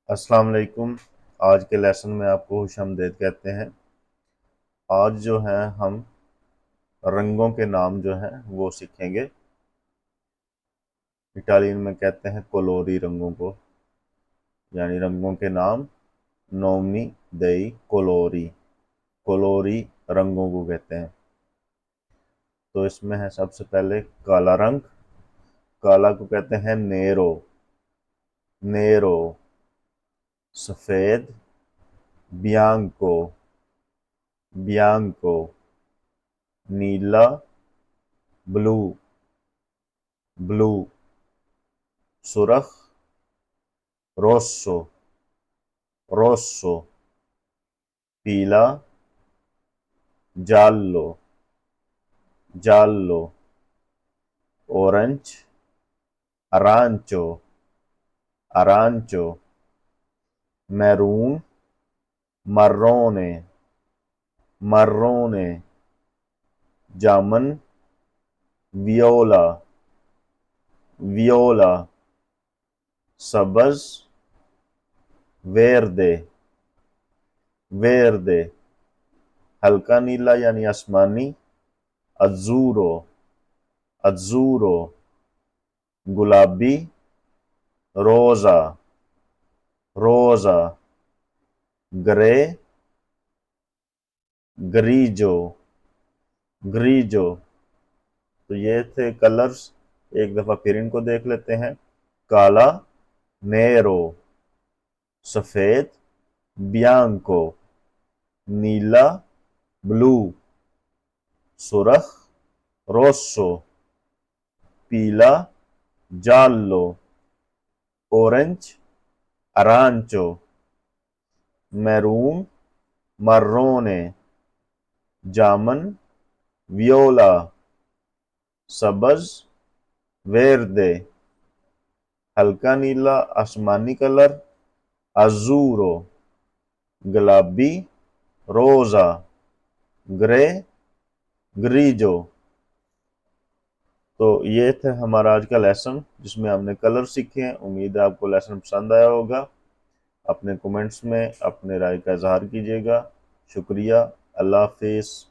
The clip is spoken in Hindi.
अस्सलाम वालेकुम। आज के लेसन में आपको खुशामदीद कहते हैं। आज जो है हम रंगों के नाम जो हैं वो सीखेंगे। इटालियन में कहते हैं कोलोरी रंगों को, यानी रंगों के नाम। नोमी देई कोलोरी, कोलोरी रंगों को कहते हैं। तो इसमें है सबसे पहले काला रंग। काला को कहते हैं नेरो, नेरो। सफ़ेद बियांको, बियांको। नीला ब्लू, ब्लू। सुरख रोसो, रोसो। पीला जालो, जालो। ऑरेंज अरांचो, अरांचो। Maroon marrone, marrone। जामन वियोला, वियोला। सब्ज वेर्दे, वेर्दे। हल्का नीला यानी आसमानी अज़ूरो, अज़ूरो। गुलाबी रोजा, रोजा। ग्रे ग्रीजो, ग्रीजो। तो ये थे कलर्स। एक दफा फिर इनको देख लेते हैं। काला नेरो, सफेद बियांको, नीला ब्लू, सुरख रोसो, पीला जालो, ऑरेंज अरांचो, मैरून marrone, जामन वियोला, सब्ज वेर्दे, हल्का नीला आसमानी कलर अज़ूरो, गुलाबी रोजा, ग्रे ग्रीजो। तो ये थे हमारा आज का लेसन जिसमें हमने कलर सीखे हैं। उम्मीद है आपको लेसन पसंद आया होगा। अपने कमेंट्स में अपने राय का इजहार कीजिएगा। शुक्रिया। अल्लाह हाफिज़।